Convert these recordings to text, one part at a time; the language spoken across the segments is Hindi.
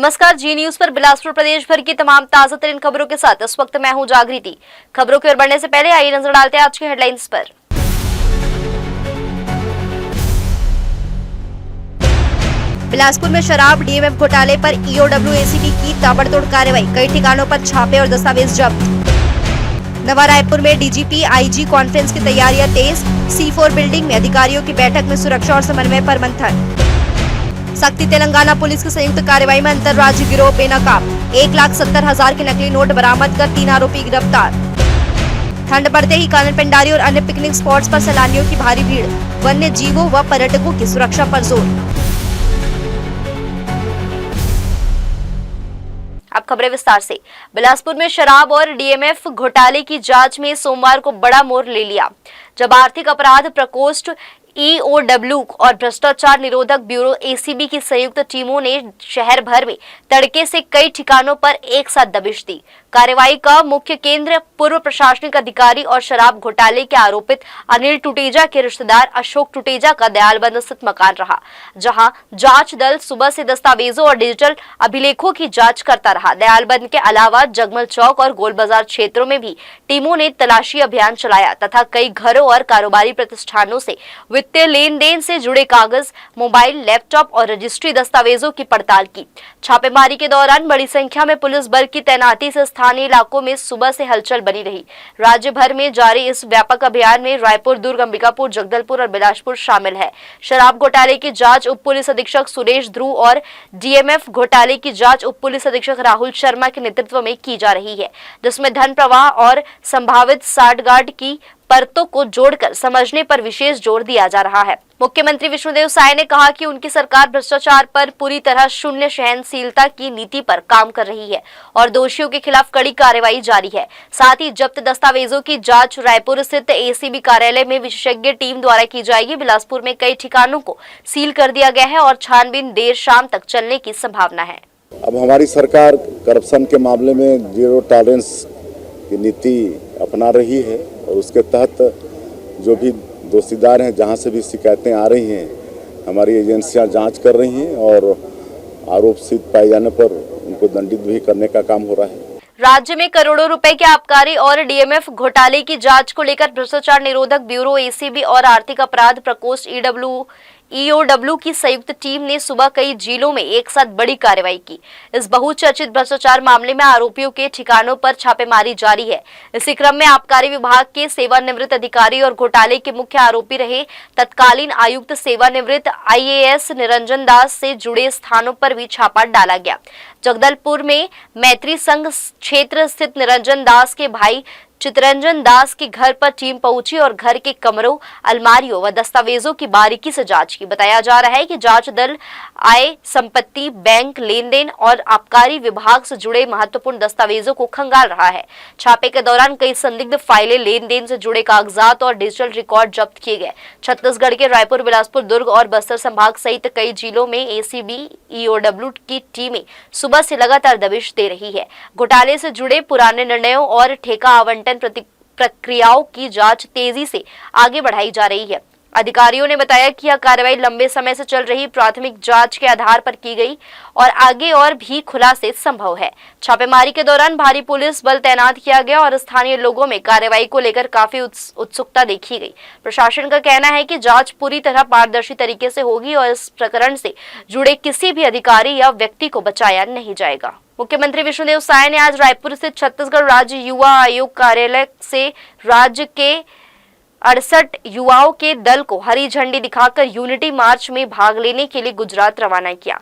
नमस्कार, जी न्यूज पर बिलासपुर प्रदेश भर की तमाम ताजा तरीन खबरों के साथ इस वक्त मैं हूं जागृति। खबरों की ओर बढ़ने से पहले आइए नजर डालते हैं आज की हेडलाइंस पर। बिलासपुर में शराब डीएमएफ घोटाले पर ईओडब्ल्यू एसीबी की ताबड़तोड़ कार्रवाई, कई ठिकानों पर छापे और दस्तावेज जब्त। नवा रायपुर में डीजीपी आईजी कॉन्फ्रेंस की तैयारियां तेज, C4 बिल्डिंग में अधिकारियों की बैठक में सुरक्षा और समन्वय पर मंथन। सख्ती तेलंगाना पुलिस की संयुक्त कार्रवाई में अंतर्राज्यीय गिरोह बेनकाब, 1,70,000 के नकली नोट बरामद कर 3 आरोपी गिरफ्तार। ठंड बढ़ते ही कानन पेंडारी और अन्य पिकनिक स्पॉट्स पर सैलानियों की भारी भीड़, वन्य जीवों व पर्यटकों की सुरक्षा पर जोर। अब खबरें विस्तार से। बिलासपुर में शराब और डीएमएफ घोटाले की जांच में सोमवार को बड़ा मोड़ ले लिया, जब आर्थिक अपराध प्रकोष्ठ ईओडब्ल्यू और भ्रष्टाचार निरोधक ब्यूरो एसीबी की संयुक्त टीमों ने शहर भर में तड़के से कई ठिकानों पर एक साथ दबिश दी। कार्रवाई का मुख्य केंद्र पूर्व प्रशासनिक अधिकारी और शराब घोटाले के आरोपित अनिल टुटेजा के रिश्तेदार अशोक टुटेजा का दयालबंद स्थित मकान रहा, जहां जांच दल सुबह से दस्तावेजों और डिजिटल अभिलेखों की जांच करता रहा। दयालबंद के अलावा जगमल चौक और गोल बाजार क्षेत्रों में भी टीमों ने तलाशी अभियान चलाया तथा कई घरों और कारोबारी प्रतिष्ठानों से वित्तीय लेन देन से जुड़े कागज, मोबाइल, लैपटॉप और रजिस्ट्री दस्तावेजों की पड़ताल की। छापेमारी के दौरान बड़ी संख्या में पुलिस बल की तैनाती से स्थानीय इलाकों में सुबह से हलचल बनी रही। राज्य भर में जारी इस व्यापक अभियान में रायपुर, दुर्ग, अंबिकापुर, जगदलपुर और बिलासपुर शामिल है। शराब घोटाले की जांच उप पुलिस अधीक्षक सुरेश ध्रुव और डीएमएफ घोटाले की जांच उप पुलिस अधीक्षक राहुल शर्मा के नेतृत्व में की जा रही है, जिसमें धन प्रवाह और संभावित साठगांठ की परतों को जोड़कर समझने पर विशेष जोर दिया जा रहा है। मुख्यमंत्री विष्णुदेव साय ने कहा कि उनकी सरकार भ्रष्टाचार पर पूरी तरह शून्य सहनशीलता की नीति पर काम कर रही है और दोषियों के खिलाफ कड़ी कार्रवाई जारी है। साथ ही जब्त दस्तावेजों की जांच रायपुर स्थित एसीबी कार्यालय में विशेषज्ञ टीम द्वारा की जाएगी। बिलासपुर में कई ठिकानों को सील कर दिया गया है और छानबीन देर शाम तक चलने की संभावना है। अब हमारी सरकार करप्शन के मामले में जीरो टॉलरेंस की नीति अपना रही है और उसके तहत जो भी दोषीदार हैं, जहां से भी शिकायतें आ रही हैं, हमारी एजेंसियां जांच कर रही हैं और आरोप सिद्ध पाए जाने पर उनको दंडित भी करने का काम हो रहा है। राज्य में करोड़ों रुपए के आबकारी और डीएमएफ घोटाले की जांच को लेकर भ्रष्टाचार निरोधक ब्यूरो एसीबी और आर्थिक अपराध प्रकोष्ठ ईओडब्ल्यू की संयुक्त टीम ने सुबह कई जिलों में एक साथ बड़ी कार्रवाई की। इस बहुचर्चित भ्रष्टाचार मामले में आरोपियों के ठिकानों पर छापेमारी जारी है। इसी क्रम में आबकारी विभाग के सेवानिवृत्त अधिकारी और घोटाले के मुख्य आरोपी रहे तत्कालीन आयुक्त सेवानिवृत्त IAS निरंजन दास से जुड़े स्थानों पर भी छापा डाला गया। जगदलपुर में मैत्री संघ क्षेत्र स्थित निरंजन दास के भाई चितरंजन दास के घर पर टीम पहुंची और घर के कमरों, अलमारियों व दस्तावेजों की बारीकी से जांच की। बताया जा रहा है कि जांच दल आय, संपत्ति, बैंक लेन देन और आबकारी विभाग से जुड़े महत्वपूर्ण दस्तावेजों को खंगाल रहा है। छापे के दौरान कई संदिग्ध फाइलें, लेन देन से जुड़े कागजात और डिजिटल रिकॉर्ड जब्त किए गए। छत्तीसगढ़ के रायपुर, बिलासपुर, दुर्ग और बस्तर संभाग सहित कई जिलों में एसीबी ईओडब्ल्यू की टीमें सुबह से लगातार दबिश दे रही है। घोटाले से जुड़े पुराने निर्णयों और ठेका आवंटन प्रक्रियाओं की जांच तेजी से आगे बढ़ाई जा रही है। अधिकारियों ने बताया कि यह कार्रवाई लंबे समय से चल रही प्राथमिक जांच के आधार पर की गई और आगे और भी खुलासे संभव है। छापेमारी के दौरान भारी पुलिस बल तैनात किया गया और स्थानीय लोगों में कार्रवाई को लेकर काफी उत्सुकता देखी गई। प्रशासन का कहना है कि जांच पूरी तरह पारदर्शी तरीके से होगी और इस प्रकरण से जुड़े किसी भी अधिकारी या व्यक्ति को बचाया नहीं जाएगा। मुख्यमंत्री विष्णुदेव साय ने आज रायपुर स्थित छत्तीसगढ़ राज्य युवा आयोग कार्यालय से राज्य के 68 युवाओं के दल को हरी झंडी दिखाकर यूनिटी मार्च में भाग लेने के लिए गुजरात रवाना किया।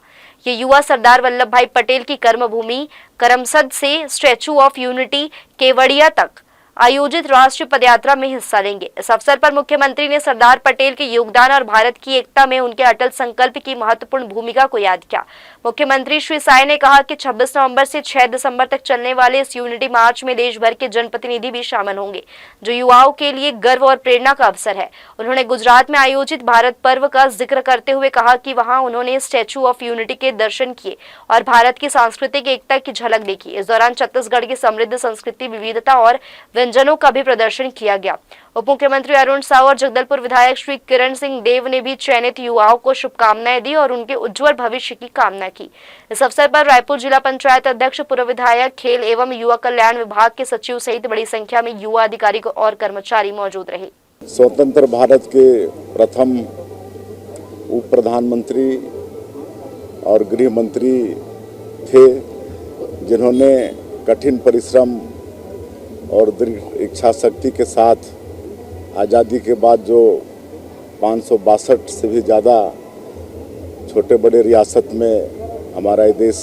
ये युवा सरदार वल्लभ भाई पटेल की कर्मभूमि करमसद से स्टैचू ऑफ यूनिटी केवड़िया तक आयोजित राष्ट्रीय पदयात्रा में हिस्सा लेंगे। इस अवसर पर मुख्यमंत्री ने सरदार पटेल के योगदान और भारत की एकता में उनके अटल संकल्प की महत्वपूर्ण भूमिका को याद किया। मुख्यमंत्री श्री साय ने कहा कि 26 नवंबर से 6 दिसंबर तक चलने वाले इस यूनिटी मार्च में देश भर के जनप्रतिनिधि भी शामिल होंगे, जो युवाओं के लिए गर्व और प्रेरणा का अवसर है। उन्होंने गुजरात में आयोजित भारत पर्व का जिक्र करते हुए कहा कि वहां उन्होंने स्टैचू ऑफ यूनिटी के दर्शन किए और भारत की सांस्कृतिक एकता की झलक देखी। इस दौरान छत्तीसगढ़ की समृद्ध संस्कृति, विविधता और व्यंजनों का भी प्रदर्शन किया गया। उप मुख्यमंत्री अरुण साव और जगदलपुर विधायक श्री किरण सिंह देव ने भी चयनित युवाओं को शुभकामनाएं दी और उनके उज्जवल भविष्य की कामना की। इस अवसर पर रायपुर जिला पंचायत अध्यक्ष, पूर्व विधायक, खेल एवं युवा कल्याण विभाग के सचिव सहित बड़ी संख्या में युवा अधिकारी और कर्मचारी मौजूद रहे। स्वतंत्र भारत के प्रथम उप प्रधानमंत्री और गृह मंत्री थे, जिन्होंने कठिन परिश्रम और दृढ़ इच्छा शक्ति के साथ आज़ादी के बाद जो 562 से भी ज़्यादा छोटे बड़े रियासत में हमारा ये देश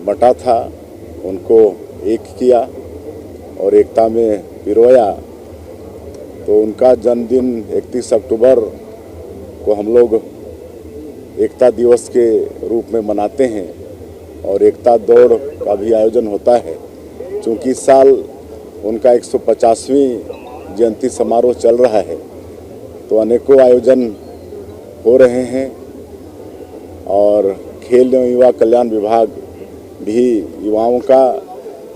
बटा था, उनको एक किया और एकता में पिरोया। तो उनका जन्मदिन 31 अक्टूबर को हम लोग एकता दिवस के रूप में मनाते हैं और एकता दौड़ का भी आयोजन होता है। चूँकि इस साल उनका 150वीं जयंती समारोह चल रहा है, तो अनेकों आयोजन हो रहे हैं और खेल एवं युवा कल्याण विभाग भी युवाओं का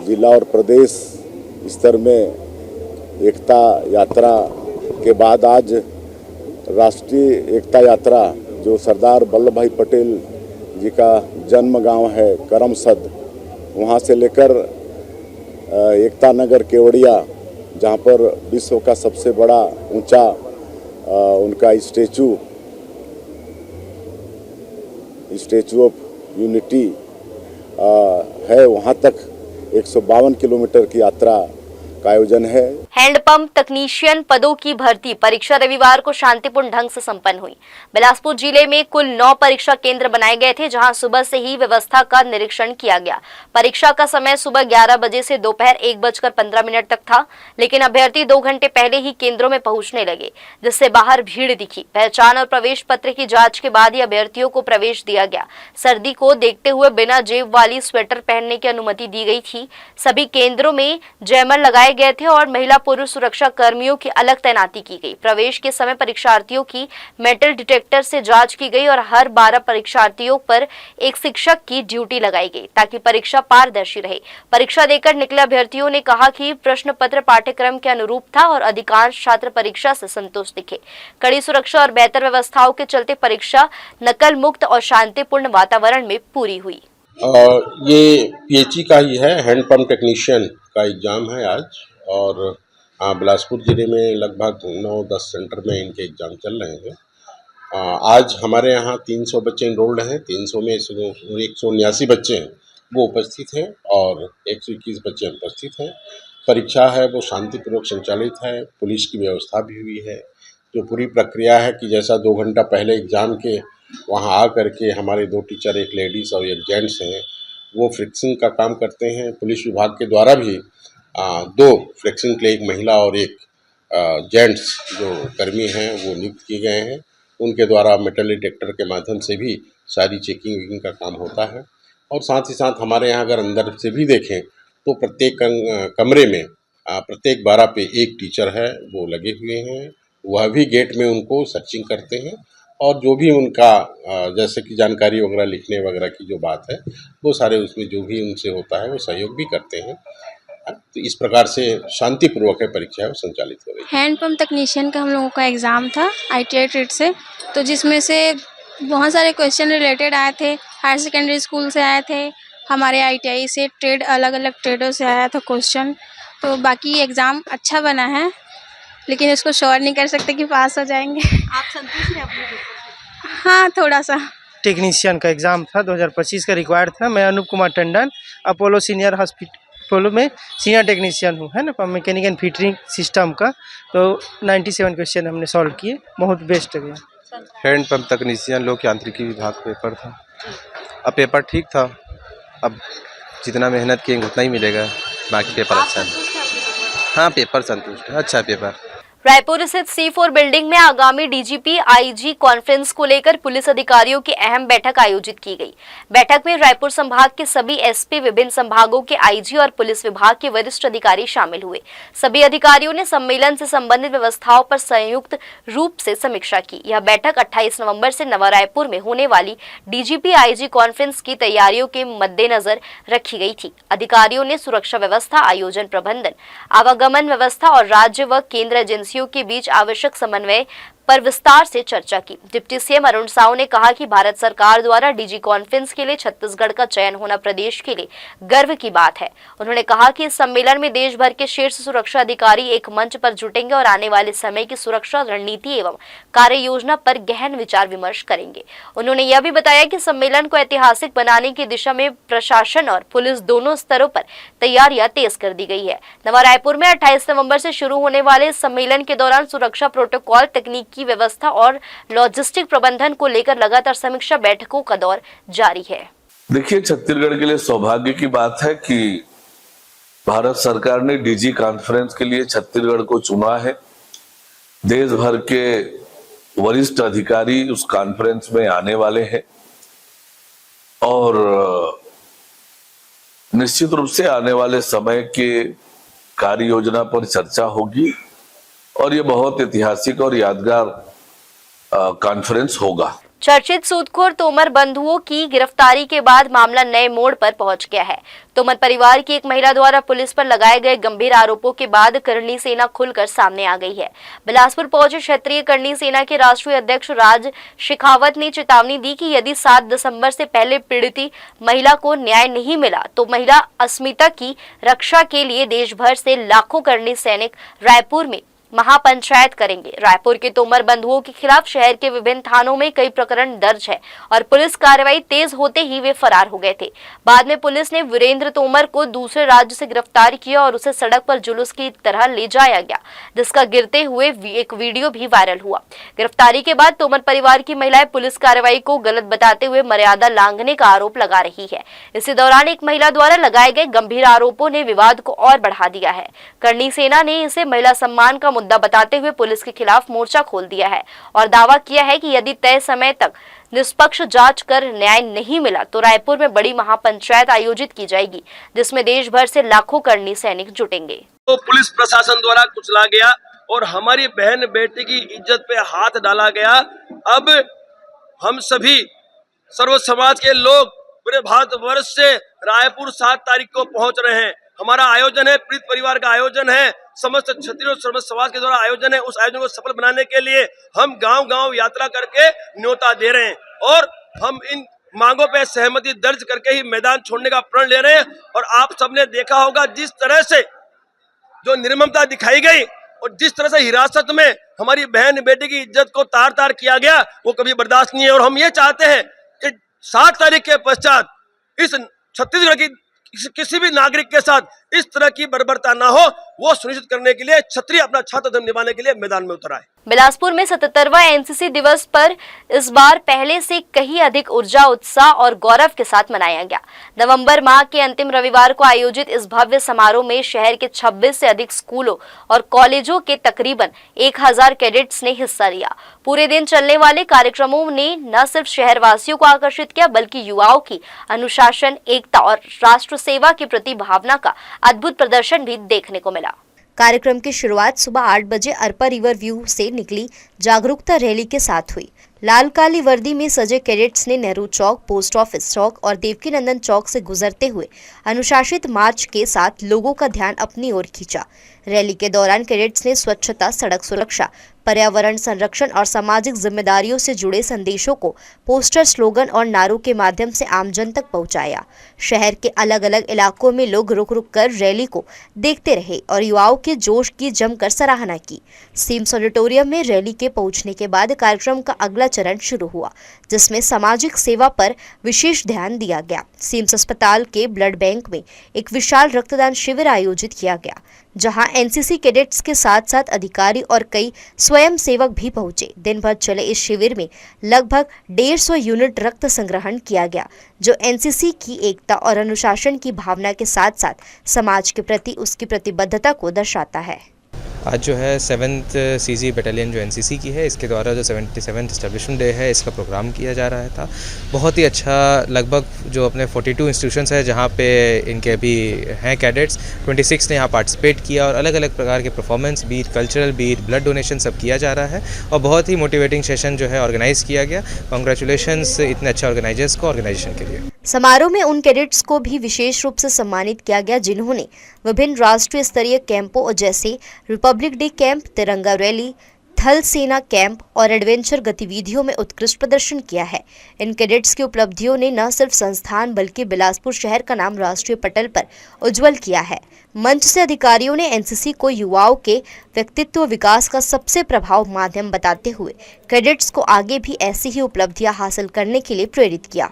जिला और प्रदेश स्तर में एकता यात्रा के बाद आज राष्ट्रीय एकता यात्रा, जो सरदार वल्लभ भाई पटेल जी का जन्म गांव है करमसद, वहां से लेकर एकता नगर केवड़िया, जहां पर विश्व का सबसे बड़ा ऊंचा उनका स्टैचू ऑफ यूनिटी है, वहां तक 152 किलोमीटर की यात्रा का आयोजन है। हैंडपंप तकनीशियन पदों की भर्ती परीक्षा रविवार को शांतिपूर्ण ढंग से संपन्न हुई। बिलासपुर जिले में कुल 9 परीक्षा केंद्र बनाए गए थे, जहां सुबह से ही व्यवस्था का निरीक्षण किया गया। परीक्षा का समय सुबह 11 बजे से दोपहर 1:15 तक था, लेकिन अभ्यर्थी 2 घंटे पहले ही केंद्रों में पहुंचने लगे, जिससे बाहर भीड़ दिखी। पहचान और प्रवेश पत्र की जाँच के बाद ही अभ्यर्थियों को प्रवेश दिया गया। सर्दी को देखते हुए बिना जेब वाली स्वेटर पहनने की अनुमति दी गई थी। सभी केंद्रों में जैमर लगाए गए थे और महिला पुरुष सुरक्षा कर्मियों की अलग तैनाती की गई। प्रवेश के समय परीक्षार्थियों की मेटल डिटेक्टर से जांच की गई और हर 12 परीक्षार्थियों पर एक शिक्षक की ड्यूटी लगाई गई, ताकि परीक्षा पारदर्शी रहे। परीक्षा देकर निकले अभ्यर्थियों ने कहा कि प्रश्न पत्र पाठ्यक्रम के अनुरूप था और अधिकांश छात्र परीक्षा से संतुष्ट दिखे। कड़ी सुरक्षा और बेहतर व्यवस्थाओं के चलते परीक्षा नकल मुक्त और शांतिपूर्ण वातावरण में पूरी हुई। ये पीएचई का ही है, हैंडपंप टेक्नीशियन का एग्जाम है आज, और बिलासपुर ज़िले में लगभग 9-10 सेंटर में इनके एग्ज़ाम चल रहे हैं। आज हमारे यहाँ 300 बच्चे इनरोल्ड हैं। 300 में 179 बच्चे हैं वो उपस्थित हैं और 121 बच्चे अनुपस्थित हैं। परीक्षा है वो शांतिपूर्वक संचालित है। पुलिस की व्यवस्था भी हुई है। जो पूरी प्रक्रिया है कि जैसा 2 घंटा पहले एग्ज़ाम के वहाँ आ करके हमारे 2 टीचर, एक लेडीज़ और एक जेंट्स हैं, वो फिक्सिंग का काम करते हैं। पुलिस विभाग के द्वारा भी 2 फ्लेक्सिंग के लिए, एक महिला और एक जेंट्स जो कर्मी हैं वो नियुक्त किए गए हैं। उनके द्वारा मेटल डिटेक्टर के माध्यम से भी सारी चेकिंग का काम होता है। और साथ ही साथ हमारे यहाँ अगर अंदर से भी देखें तो प्रत्येक कमरे में प्रत्येक 12 पे एक टीचर है वो लगे हुए हैं। वह भी गेट में उनको सर्चिंग करते हैं और जो भी उनका जैसे कि जानकारी वगैरह लिखने वगैरह की जो बात है वो सारे उसमें जो भी उनसे होता है वो सहयोग भी करते हैं। तो इस प्रकार से शांतिपूर्वक है परीक्षा संचालित हो रही है। हैंडपंप तकनीशियन का हम लोगों का एग्ज़ाम था ITI ट्रेड से, तो जिसमें से बहुत सारे क्वेश्चन रिलेटेड आए थे। हायर सेकेंडरी स्कूल से आए थे, हमारे ITI से ट्रेड, अलग अलग ट्रेडों से आया था क्वेश्चन। तो बाकी एग्ज़ाम अच्छा बना है, लेकिन इसको श्योर नहीं कर सकते कि पास हो जाएंगे। आप संतुष्ट हैं अपने पेपर से? हाँ, थोड़ा सा। टेक्नीशियन का एग्ज़ाम था, 2025 का रिक्वायर्ड था। मैं Anoop Kumar Tandon, Apollo senior hospital में सीनियर टेक्नीशियन हूँ, है ना, मैकेनिक एंड फिटिंग सिस्टम का। तो 97 क्वेश्चन हमने सॉल्व किए, बहुत बेस्ट गया। हैंडपंप तकनीशियन लोक यांत्रिकी विभाग पेपर था। अब पेपर ठीक था, अब जितना मेहनत किए उतना ही मिलेगा। बाकी पेपर अच्छा है। हाँ, पेपर संतुष्ट है, अच्छा पेपर। रायपुर स्थित C4 बिल्डिंग में आगामी डीजीपी आईजी कॉन्फ्रेंस को लेकर पुलिस अधिकारियों की अहम बैठक आयोजित की गई। बैठक में रायपुर संभाग के सभी एसपी, विभिन्न संभागों के आईजी और पुलिस विभाग के वरिष्ठ अधिकारी शामिल हुए। सभी अधिकारियों ने सम्मेलन से संबंधित व्यवस्थाओं पर संयुक्त रूप से समीक्षा की। यह बैठक 28 नवंबर से नवा रायपुर में होने वाली डीजीपी आईजी कॉन्फ्रेंस की तैयारियों के मद्देनजर रखी गई थी। अधिकारियों ने सुरक्षा व्यवस्था, आयोजन प्रबंधन, आवागमन व्यवस्था और राज्य व केंद्र एजेंसियों के बीच आवश्यक समन्वय पर विस्तार से चर्चा की। डिप्टी सीएम अरुण साहू ने कहा कि भारत सरकार द्वारा डीजी कॉन्फ्रेंस के लिए छत्तीसगढ़ का चयन होना प्रदेश के लिए गर्व की बात है। उन्होंने कहा कि इस सम्मेलन में देश भर के शीर्ष सुरक्षा अधिकारी एक मंच पर जुटेंगे और आने वाले समय की सुरक्षा रणनीति एवं कार्य योजना पर गहन विचार विमर्श करेंगे। उन्होंने यह भी बताया कि सम्मेलन को ऐतिहासिक बनाने की दिशा में प्रशासन और पुलिस दोनों स्तरों पर तैयारियां तेज कर दी गई है। नवा रायपुर में 28 नवंबर से शुरू होने वाले इस सम्मेलन के दौरान सुरक्षा प्रोटोकॉल, तकनीक की व्यवस्था और लॉजिस्टिक प्रबंधन को लेकर लगातार समीक्षा बैठकों का दौर जारी है। देखिए, छत्तीसगढ़ के लिए सौभाग्य की बात है कि भारत सरकार ने डीजी कॉन्फ्रेंस के लिए छत्तीसगढ़ को चुना है। देश भर के वरिष्ठ अधिकारी उस कॉन्फ्रेंस में आने वाले हैं और निश्चित रूप से आने वाले समय के कार्य योजना पर चर्चा होगी और ये बहुत ऐतिहासिक और यादगार कॉन्फ्रेंस होगा। चर्चित सूदखोर तोमर बंधुओं की गिरफ्तारी के बाद मामला नए मोड़ पर पहुंच गया है। तोमर परिवार की एक महिला द्वारा पुलिस पर लगाए गए गंभीर आरोपों के बाद करणी सेना खुलकर सामने आ गई है। बिलासपुर पहुंचे क्षेत्रीय करणी सेना के राष्ट्रीय अध्यक्ष राज शेखावत ने चेतावनी दी कि यदि 7 दिसंबर से पहले पीड़ित महिला को न्याय नहीं मिला तो महिला अस्मिता की रक्षा के लिए देश भर से लाखों करणी सैनिक रायपुर में महापंचायत करेंगे। रायपुर के तोमर बंधुओं के खिलाफ शहर के विभिन्न थानों में कई प्रकरण दर्ज है और पुलिस कार्रवाई तेज होते ही वे फरार हो गए थे। बाद में पुलिस ने वीरेंद्र तोमर को दूसरे राज्य से गिरफ्तार किया और उसे सड़क पर जुलूस की तरह ले जाया गया, जिसका गिरते हुए एक वीडियो भी वायरल हुआ। गिरफ्तारी के बाद तोमर परिवार की महिलाएं पुलिस कार्रवाई को गलत बताते हुए मर्यादा लांघने का आरोप लगा रही है। इसी दौरान एक महिला द्वारा लगाए गए गंभीर आरोपों ने विवाद को और बढ़ा दिया है। करणी सेना ने इसे महिला सम्मान का मुद्दा बताते हुए पुलिस के खिलाफ मोर्चा खोल दिया है और दावा किया है कि यदि तय समय तक निष्पक्ष जांच कर न्याय नहीं मिला तो रायपुर में बड़ी महापंचायत आयोजित की जाएगी, जिसमें देश भर से लाखों करणी सैनिक जुटेंगे। तो पुलिस प्रशासन द्वारा कुचला गया और हमारी बहन बेटी की इज्जत पे हाथ डाला गया। अब हम सभी सर्व समाज के लोग पूरे भारतवर्ष से रायपुर 7 तारीख को पहुंच रहे हैं। हमारा आयोजन है, पीड़ित परिवार का आयोजन है, समस्त क्षत्रिय और सर्व समाज के द्वारा आयोजन है। उस आयोजन को सफल बनाने के लिए हम गांव-गांव यात्रा करके न्योता दे रहे हैं और हम इन मांगों पे सहमति दर्ज करके ही मैदान छोड़ने का प्रण ले रहे हैं। और आप सबने देखा होगा जिस तरह से जो निर्ममता दिखाई गई और जिस तरह से हिरासत में हमारी बहन बेटी की इज्जत को तार-तार किया गया, वो कभी बर्दाश्त नहीं है। और हम ये चाहते हैं कि 7 तारीख के पश्चात इस छत्तीसगढ़ की किसी भी नागरिक के साथ इस तरह की बर्बरता ना हो, वो सुनिश्चित करने के लिए क्षत्रिय अपना छात्र धर्म निभाने के लिए मैदान में उतर आए। बिलासपुर में 77वां एनसीसी दिवस पर इस बार पहले से कहीं अधिक ऊर्जा, उत्साह और गौरव के साथ मनाया गया। नवंबर माह के अंतिम रविवार को आयोजित इस भव्य समारोह में शहर के 26 से अधिक स्कूलों और कॉलेजों के तकरीबन 1000 कैडेट्स ने हिस्सा लिया। पूरे दिन चलने वाले कार्यक्रमों ने न सिर्फ शहरवासियों को आकर्षित किया, बल्कि युवाओं की अनुशासन, एकता और राष्ट्र सेवा के प्रति भावना का अद्भुत प्रदर्शन भी देखने को मिला। कार्यक्रम की शुरुआत सुबह 8 बजे अरपा रिवर व्यू से निकली जागरूकता रैली के साथ हुई। लाल काली वर्दी में सजे कैडेट्स ने नेहरू चौक, पोस्ट ऑफिस चौक और देवकीनंदन चौक से गुजरते हुए अनुशासित मार्च के साथ लोगों का ध्यान अपनी ओर खींचा। रैली के दौरान कैडेट्स ने स्वच्छता, सड़क सुरक्षा, पर्यावरण संरक्षण और सामाजिक जिम्मेदारियों से जुड़े संदेशों को पोस्टर, स्लोगन और नारों के माध्यम से आमजन तक पहुंचाया। शहर के अलग अलग इलाकों में लोग रुक रुक कर रैली को देखते रहे और युवाओं के जोश की जमकर सराहना की। सीम्स ऑडिटोरियम में रैली के पहुंचने के बाद कार्यक्रम का अगला चरण शुरू हुआ, जिसमें सामाजिक सेवा पर विशेष ध्यान दिया गया। सीम्स अस्पताल के ब्लड बैंक में एक विशाल रक्तदान शिविर आयोजित किया गया, जहां एनसीसी कैडेट्स के साथ साथ अधिकारी और कई स्वयं सेवक भी पहुंचे। दिन भर चले इस शिविर में लगभग 150 यूनिट रक्त संग्रहण किया गया, जो एनसीसी की एकता और अनुशासन की भावना के साथ साथ समाज के प्रति उसकी प्रतिबद्धता को दर्शाता है। आज जो है 7th CG बटालियन जो NCC की है, इसके द्वारा जो 77th एस्टेब्लिशमेंट डे है, इसका प्रोग्राम किया जा रहा था। बहुत ही अच्छा, लगभग जो अपने 42 इंस्टीट्यूशंस है जहाँ पे इनके अभी हैं कैडेट्स, 26 ने यहाँ पार्टिसिपेट किया और अलग अलग प्रकार के performance, be it cultural, be it blood donation सब किया जा रहा है और बहुत ही मोटिवेटिंग सेशन जो है ऑर्गेनाइज़ किया गया। कॉन्ग्रेचुलेशंस इतने अच्छे ऑर्गेनाइजर्स को, ऑर्गेनाइजेशन के लिए। समारोह में उन कैडेट्स को भी विशेष रूप से सम्मानित किया गया जिन्होंने विभिन्न राष्ट्रीय स्तरीय कैंपों जैसे रिपब्लिक डे कैंप, तिरंगा रैली, थल सेना कैंप और एडवेंचर गतिविधियों में उत्कृष्ट प्रदर्शन किया है। इन कैडेट्स की उपलब्धियों ने न सिर्फ संस्थान बल्कि बिलासपुर शहर का नाम राष्ट्रीय पटल पर उज्जवल किया है। मंच से अधिकारियों ने एनसीसी को युवाओं के व्यक्तित्व विकास का सबसे प्रभावी माध्यम बताते हुए कैडेट्स को आगे भी ऐसी ही उपलब्धियां हासिल करने के लिए प्रेरित किया।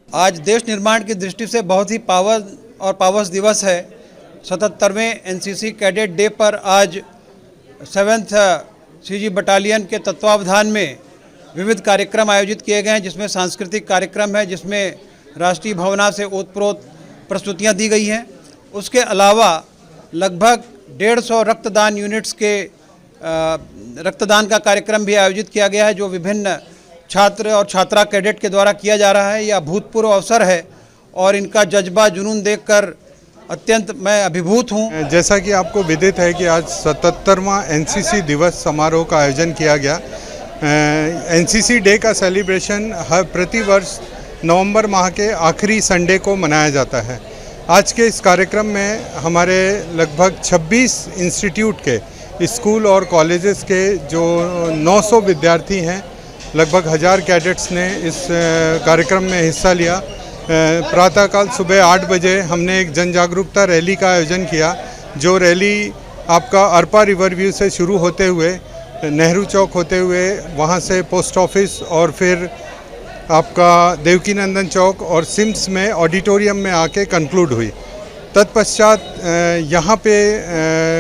आज देश निर्माण की दृष्टि से बहुत ही पावर्स दिवस है। 77वें एनसीसी कैडेट डे पर आज 7th CG बटालियन के तत्वावधान में विविध कार्यक्रम आयोजित किए गए हैं, जिसमें सांस्कृतिक कार्यक्रम है, जिसमें राष्ट्रीय भावना से ओतप्रोत प्रस्तुतियां दी गई हैं। उसके अलावा लगभग 150 रक्तदान यूनिट्स के रक्तदान का कार्यक्रम भी आयोजित किया गया है, जो विभिन्न छात्र और छात्रा कैडेट के द्वारा किया जा रहा है। यह अभूतपूर्व अवसर है और इनका जज्बा जुनून देखकर अत्यंत मैं अभिभूत हूँ। जैसा कि आपको विदित है कि आज 77वां NCC दिवस समारोह का आयोजन किया गया। NCC डे का सेलिब्रेशन हर प्रतिवर्ष नवंबर माह के आखिरी संडे को मनाया जाता है। आज के इस कार्यक्रम में हमारे लगभग 26 इंस्टीट्यूट के, स्कूल और कॉलेजेस के जो 900 विद्यार्थी हैं, लगभग 1000 कैडेट्स ने इस कार्यक्रम में हिस्सा लिया। प्रातःकाल सुबह 8 बजे हमने एक जन जागरूकता रैली का आयोजन किया, जो रैली आपका अरपा रिवर व्यू से शुरू होते हुए नेहरू चौक होते हुए वहाँ से पोस्ट ऑफिस और फिर आपका देवकी नंदन चौक और सिम्स में ऑडिटोरियम में आके कंक्लूड हुई। तत्पश्चात यहाँ पे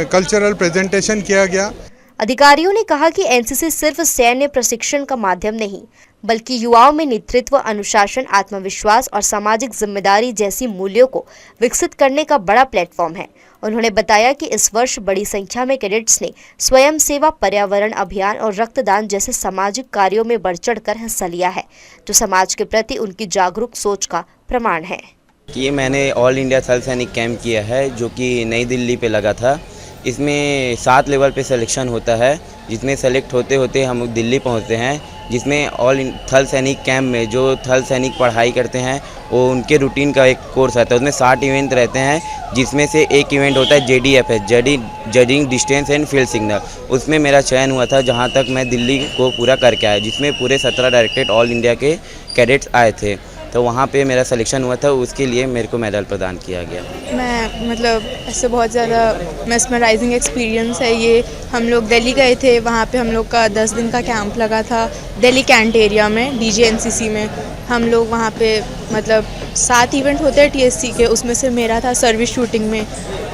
कल्चरल प्रेजेंटेशन किया गया। अधिकारियों ने कहा कि एनसीसी सिर्फ सैन्य प्रशिक्षण का माध्यम नहीं, बल्कि युवाओं में नेतृत्व, अनुशासन, आत्मविश्वास और सामाजिक जिम्मेदारी जैसी मूल्यों को विकसित करने का बड़ा प्लेटफॉर्म है। उन्होंने बताया कि इस वर्ष बड़ी संख्या में कैडेट्स ने स्वयं सेवा, पर्यावरण अभियान और रक्तदान जैसे सामाजिक कार्यों में बढ़ चढ़कर हिस्सा लिया है, जो समाज के प्रति उनकी जागरूक सोच का प्रमाण है। ये मैंने ऑल इंडिया थल सैनिक कैंप किया है, जो कि नई दिल्ली पे लगा था। इसमें 7 लेवल पे सिलेक्शन होता है, जिसमें सेलेक्ट होते होते हम लोग दिल्ली पहुंचते हैं, जिसमें ऑल थल सैनिक कैंप में जो थल सैनिक पढ़ाई करते हैं वो उनके रूटीन का एक कोर्स आता है। उसमें 60 इवेंट रहते हैं, जिसमें से एक इवेंट होता है JDFS, judging distance and field signal. उसमें मेरा चयन हुआ था, जहां तक मैं दिल्ली को पूरा करके आया, जिसमें पूरे 17 डायरेक्टेड ऑल इंडिया के कैडेट्स आए थे। तो वहाँ पे मेरा सिलेक्शन हुआ था, उसके लिए मेरे को मेडल प्रदान किया गया। मैं मतलब ऐसे बहुत ज़्यादा मेस्मराइजिंग एक्सपीरियंस है ये। हम लोग दिल्ली गए थे, वहाँ पे हम लोग का 10 दिन का कैंप लगा था दिल्ली कैंट एरिया में, DGNCC में। हम लोग वहाँ पे मतलब 7 इवेंट होते हैं TSC के, उसमें से मेरा था सर्विस शूटिंग में,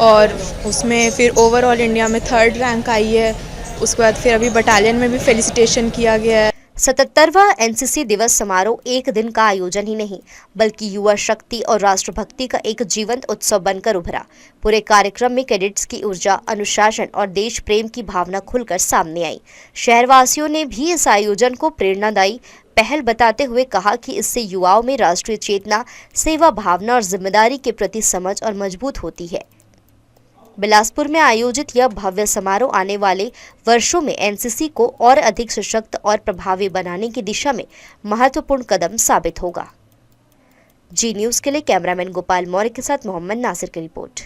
और उसमें फिर ओवरऑल इंडिया में 3rd रैंक आई है। उसके बाद फिर अभी बटालियन में भी फेलिसिटेशन किया गया है। 77वां एनसीसी दिवस समारोह एक दिन का आयोजन ही नहीं, बल्कि युवा शक्ति और राष्ट्रभक्ति का एक जीवंत उत्सव बनकर उभरा। पूरे कार्यक्रम में कैडेट्स की ऊर्जा, अनुशासन और देश प्रेम की भावना खुलकर सामने आई। शहरवासियों ने भी इस आयोजन को प्रेरणादायी पहल बताते हुए कहा कि इससे युवाओं में राष्ट्रीय चेतना, सेवा भावना और जिम्मेदारी के प्रति समझ और मजबूत होती है। बिलासपुर में आयोजित यह भव्य समारोह आने वाले वर्षों में एनसीसी को और अधिक सशक्त और प्रभावी बनाने की दिशा में महत्वपूर्ण कदम साबित होगा। जी न्यूज़ के लिए कैमरामैन गोपाल मौर्य के साथ मोहम्मद नासिर की रिपोर्ट।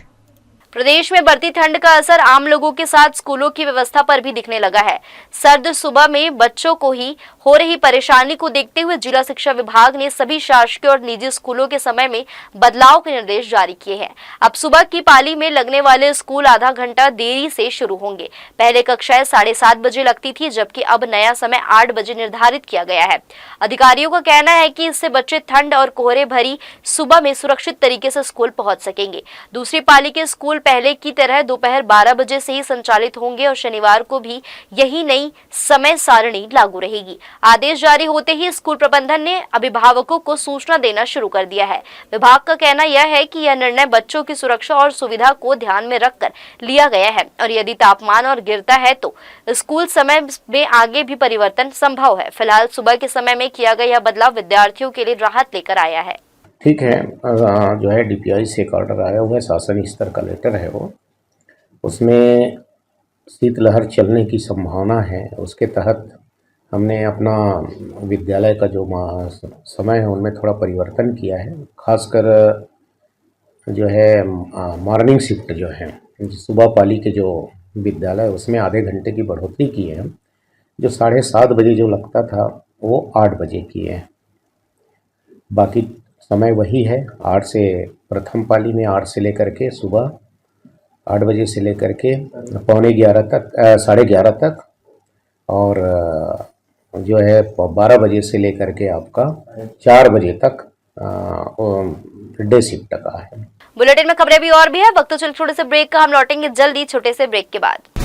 प्रदेश में बढ़ती ठंड का असर आम लोगों के साथ स्कूलों की व्यवस्था पर भी दिखने लगा है। सर्द सुबह में बच्चों को ही हो रही परेशानी को देखते हुए जिला शिक्षा विभाग ने सभी शासकीय और निजी स्कूलों के समय में बदलाव के निर्देश जारी किए हैं। अब सुबह की पाली में लगने वाले स्कूल आधा घंटा देरी से शुरू होंगे। पहले कक्षाएं 7:30 बजे लगती थी, जबकि अब नया समय 8 बजे निर्धारित किया गया है। अधिकारियों का कहना है कि इससे बच्चे ठंड और कोहरे भरी सुबह में सुरक्षित तरीके से स्कूल पहुंच सकेंगे। दूसरी पाली के स्कूल पहले की तरह दोपहर 12 बजे से ही संचालित होंगे और शनिवार को भी यही नई समय सारणी लागू रहेगी। आदेश जारी होते ही स्कूल प्रबंधन ने अभिभावकों को सूचना देना शुरू कर दिया है। विभाग का कहना यह है कि यह निर्णय बच्चों की सुरक्षा और सुविधा को ध्यान में रखकर लिया गया है और यदि तापमान और गिरता है तो स्कूल समय में आगे भी परिवर्तन संभव है। फिलहाल सुबह के समय में किया गया यह बदलाव विद्यार्थियों के लिए राहत लेकर आया है। ठीक है, जो है DPI से एक ऑर्डर आया हुआ है, शासन स्तर का लेटर है वो, उसमें शीतलहर चलने की संभावना है। उसके तहत हमने अपना विद्यालय का जो समय है उनमें थोड़ा परिवर्तन किया है। खासकर जो है मॉर्निंग शिफ्ट जो है सुबह पाली के जो विद्यालय उसमें आधे घंटे की बढ़ोतरी की है। जो 7:30 बजे जो लगता था वो 8 बजे की है। बाकी समय वही है, 8 से प्रथम पाली में 8 से लेकर के सुबह 8 बजे से लेकर के 11:15 तक 11:30 तक, और जो है 12 बजे से लेकर के आपका 4 बजे तक डे शिफ्ट का है। बुलेटिन में खबरें भी और भी है, वक्त तो चल छोटे से ब्रेक का, हम लौटेंगे जल्दी छोटे से ब्रेक के बाद।